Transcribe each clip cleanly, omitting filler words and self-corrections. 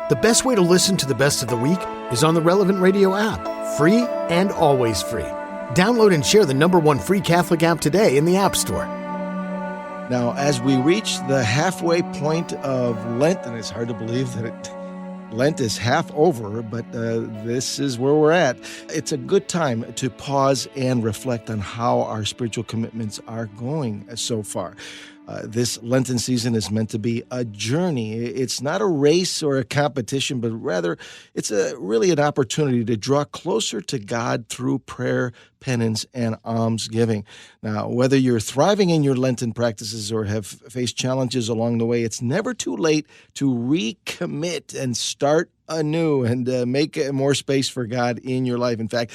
The best way to listen to the best of the week is on the Relevant Radio app. Free and always free. Download and share the #1 free Catholic app today in the App Store. Now, as we reach the halfway point of Lent, and it's hard to believe that Lent is half over, but this is where we're at. It's a good time to pause and reflect on how our spiritual commitments are going so far. This Lenten season is meant to be a journey. It's not a race or a competition, but rather it's really an opportunity to draw closer to God through prayer, penance, and almsgiving. Now, whether you're thriving in your Lenten practices or have faced challenges along the way, it's never too late to recommit and start anew and make more space for God in your life. In fact,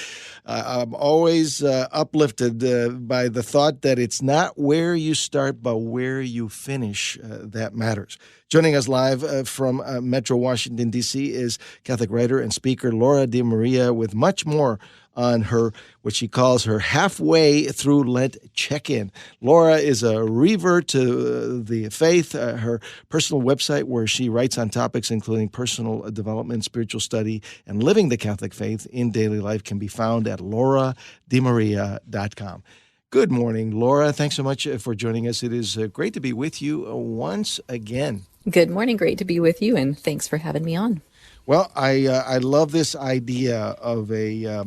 I'm always uplifted by the thought that it's not where you start, but where you finish that matters. Joining us live from Metro Washington, D.C. is Catholic writer and speaker Laura DeMaria with much more on her, what she calls her halfway through Lent check-in. Laura is a revert to the faith. Her personal website where she writes on topics including personal development, spiritual study, and living the Catholic faith in daily life can be found at laurademaria.com. Good morning, Laura. Thanks so much for joining us. It is great to be with you once again. Good morning. Great to be with you, and thanks for having me on. Well, I love this idea of a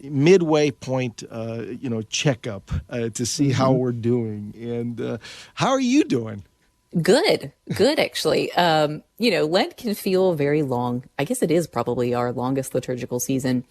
midway point, checkup to see how we're doing. And how are you doing? Good, actually. Lent can feel very long. I guess it is probably our longest liturgical season,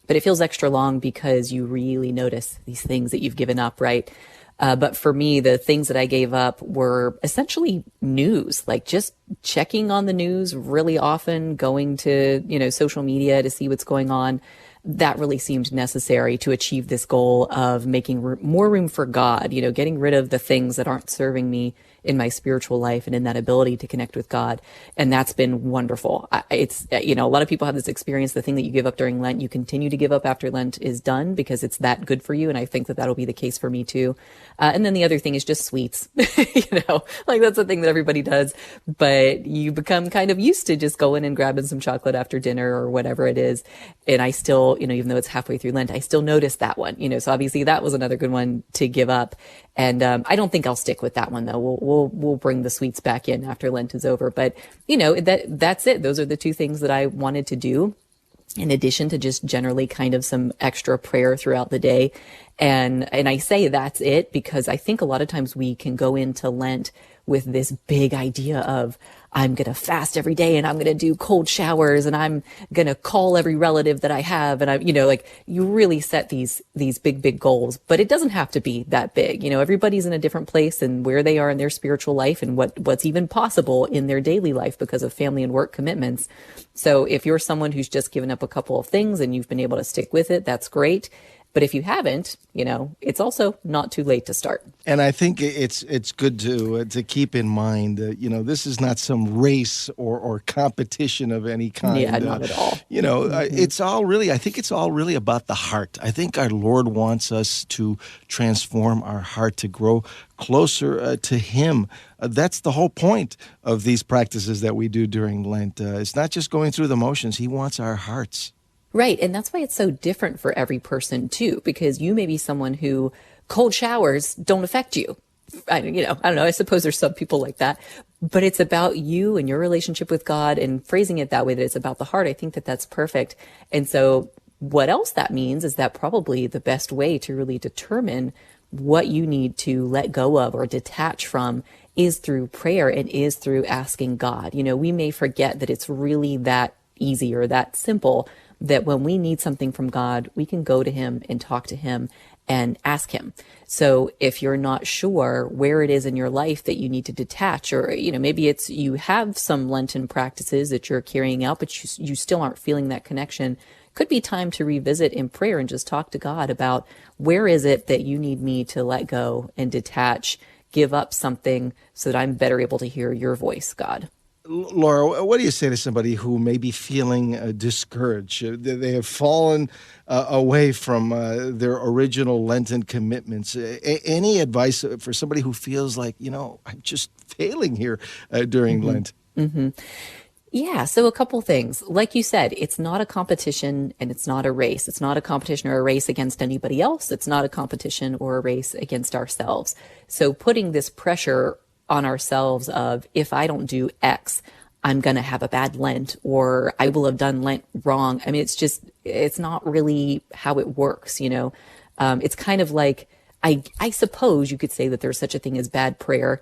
but it feels extra long because you really notice these things that you've given up, right? But for me, the things that I gave up were essentially news, like just checking on the news really often, going to, social media to see what's going on. That really seemed necessary to achieve this goal of making more room for God, getting rid of the things that aren't serving me in my spiritual life and in that ability to connect with God. And that's been wonderful. It's, a lot of people have this experience. The thing that you give up during Lent, you continue to give up after Lent is done because it's that good for you. And I think that that'll be the case for me too. And then the other thing is just sweets, like that's the thing that everybody does, but you become kind of used to just going and grabbing some chocolate after dinner or whatever it is. And I still, even though it's halfway through Lent, I still notice that one, so obviously that was another good one to give up. And, I don't think I'll stick with that one though. We'll bring the sweets back in after Lent is over. But, that's it. Those are the two things that I wanted to do, in addition to just generally kind of some extra prayer throughout the day. And I say that's it because I think a lot of times we can go into Lent with this big idea of, I'm going to fast every day and I'm going to do cold showers and I'm going to call every relative that I have. And you really set these big goals, but it doesn't have to be that big. Everybody's in a different place and where they are in their spiritual life and what's even possible in their daily life because of family and work commitments. So if you're someone who's just given up a couple of things and you've been able to stick with it, that's great. But if you haven't, it's also not too late to start. And I think it's good to keep in mind, this is not some race or competition of any kind. Yeah, not at all. It's all really, I think it's all really about the heart. I think our Lord wants us to transform our heart, to grow closer to Him. That's the whole point of these practices that we do during Lent. It's not just going through the motions. He wants our hearts. Right. And that's why it's so different for every person too, because you may be someone who cold showers don't affect you. I don't know. I suppose there's some people like that, but it's about you and your relationship with God, and phrasing it that way, that it's about the heart. I think that that's perfect. And so what else that means is that probably the best way to really determine what you need to let go of or detach from is through prayer and is through asking God. We may forget that it's really that easy or that simple, that when we need something from God, we can go to Him and talk to Him and ask Him. So if you're not sure where it is in your life that you need to detach, or, maybe it's you have some Lenten practices that you're carrying out, but you still aren't feeling that connection, could be time to revisit in prayer and just talk to God about where is it that you need me to let go and detach, give up something so that I'm better able to hear your voice, God. Laura, what do you say to somebody who may be feeling discouraged? They have fallen away from their original Lenten commitments. Any advice for somebody who feels like, I'm just failing here during Lent? Mm-hmm. Yeah, so a couple things. Like you said, it's not a competition and it's not a race. It's not a competition or a race against anybody else. It's not a competition or a race against ourselves. So putting this pressure on ourselves of, if I don't do X, I'm going to have a bad Lent, or I will have done Lent wrong. I mean, it's not really how it works, you know? It's kind of like, I suppose you could say that there's such a thing as bad prayer.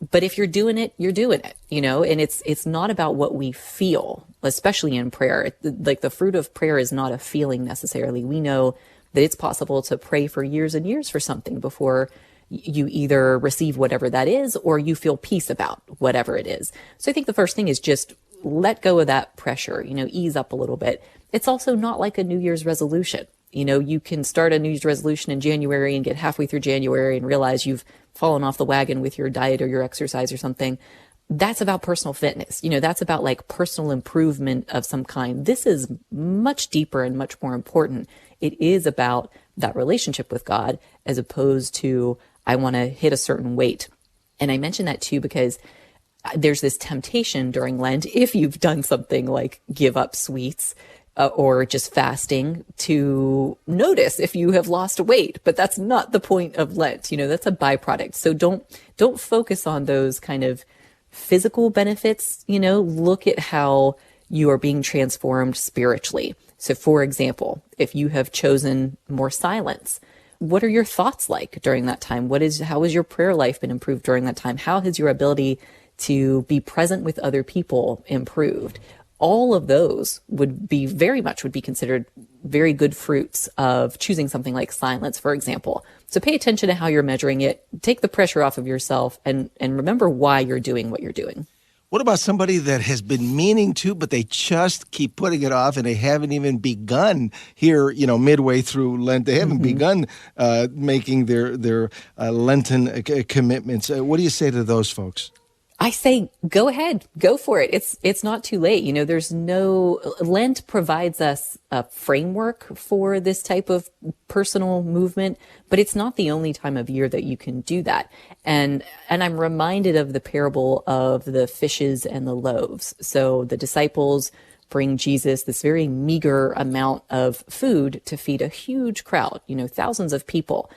But if you're doing it, you're doing it, you know, and it's not about what we feel, especially in prayer. Like the fruit of prayer is not a feeling necessarily. We know that it's possible to pray for years and years for something before you either receive whatever that is or you feel peace about whatever it is. So I think the first thing is just let go of that pressure, you know, ease up a little bit. It's also not like a New Year's resolution. You know, you can start a New Year's resolution in January and get halfway through January and realize you've fallen off the wagon with your diet or your exercise or something. That's about personal fitness. You know, that's about like personal improvement of some kind. This is much deeper and much more important. It is about that relationship with God as opposed to, I want to hit a certain weight. And I mention that too because there's this temptation during Lent, if you've done something like give up sweets, or just fasting, to notice if you have lost weight, but that's not the point of Lent. You know, that's a byproduct. So don't focus on those kind of physical benefits. You know, look at how you are being transformed spiritually. So for example, if you have chosen more silence, what are your thoughts like during that time? How has your prayer life been improved during that time? How has your ability to be present with other people improved? All of those would be considered very good fruits of choosing something like silence, for example. So pay attention to how you're measuring it, take the pressure off of yourself, and remember why you're doing what you're doing. What about somebody that has been meaning to, but they just keep putting it off and they haven't even begun here, you know, midway through Lent? They haven't begun making their Lenten commitments. What do you say to those folks? I say, go ahead, go for it. It's not too late. You know, Lent provides us a framework for this type of personal movement, but it's not the only time of year that you can do that. And I'm reminded of the parable of the fishes and the loaves. So the disciples bring Jesus this very meager amount of food to feed a huge crowd, you know, thousands of people.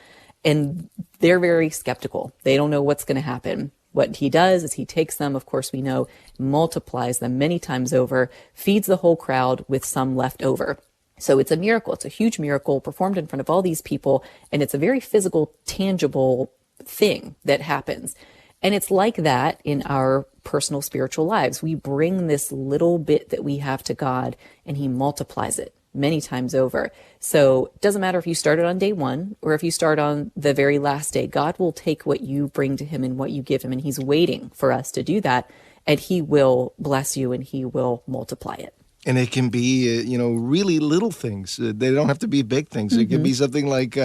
And they're very skeptical. They don't know what's going to happen. What he does is he takes them, of course we know, multiplies them many times over, feeds the whole crowd with some left over. So it's a miracle. It's a huge miracle performed in front of all these people. And it's a very physical, tangible thing that happens. And it's like that in our personal spiritual lives. We bring this little bit that we have to God and he multiplies it many times over. So it doesn't matter if you started on day one or if you start on the very last day. God will take what you bring to him and what you give him, and he's waiting for us to do that, and he will bless you and he will multiply it. And it can be, really little things. They don't have to be big things. It can be something like,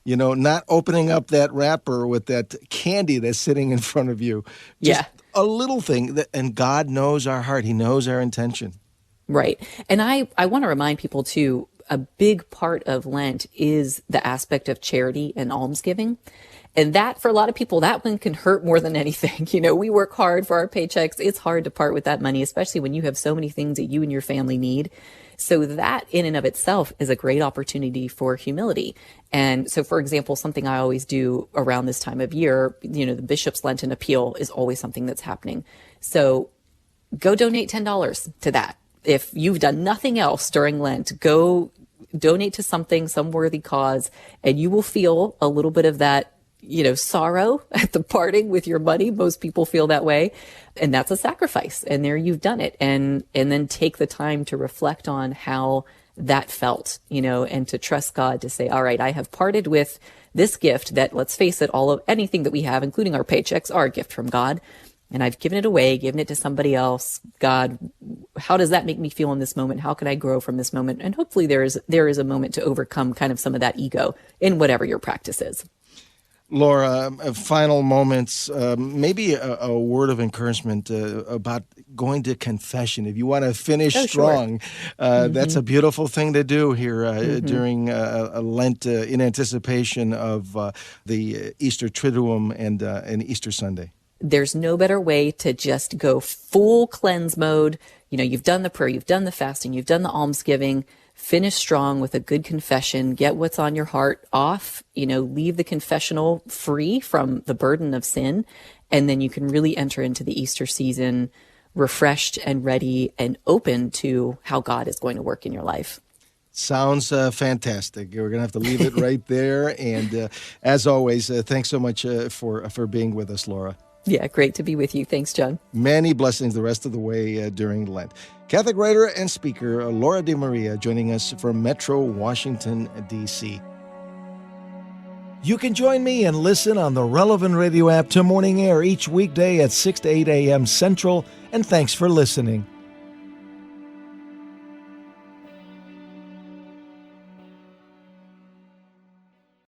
not opening up that wrapper with that candy that's sitting in front of you. Just a little thing. And God knows our heart. He knows our intention. Right. And I want to remind people, too, a big part of Lent is the aspect of charity and almsgiving. And that, for a lot of people, that one can hurt more than anything. You know, we work hard for our paychecks. It's hard to part with that money, especially when you have so many things that you and your family need. So that in and of itself is a great opportunity for humility. And so, for example, something I always do around this time of year, the Bishop's Lenten Appeal is always something that's happening. So go donate $10 to that. If you've done nothing else during Lent, go donate to some worthy cause, and you will feel a little bit of that, sorrow at the parting with your money. Most people feel that way. And that's a sacrifice. And there you've done it. And then take the time to reflect on how that felt, and to trust God to say, all right, I have parted with this gift that, let's face it, anything that we have, including our paychecks, are a gift from God. And I've given it away, given it to somebody else. God, how does that make me feel in this moment? How can I grow from this moment? And hopefully there is a moment to overcome kind of some of that ego in whatever your practice is. Laura, final moments, maybe a word of encouragement about going to confession. If you want to finish strong, that's a beautiful thing to do here during a Lent in anticipation of the Easter Triduum and Easter Sunday. There's no better way to just go full cleanse mode, you've done the prayer, you've done the fasting, you've done the almsgiving, finish strong with a good confession, get what's on your heart off, leave the confessional free from the burden of sin. And then you can really enter into the Easter season refreshed and ready and open to how God is going to work in your life. Sounds fantastic. We're going to have to leave it right there. And as always, thanks so much for being with us, Laura. Yeah, great to be with you. Thanks, John. Many blessings the rest of the way during Lent. Catholic writer and speaker Laura DeMaria joining us from Metro Washington, D.C. You can join me and listen on the Relevant Radio app to Morning Air each weekday at 6 to 8 a.m. Central. And thanks for listening.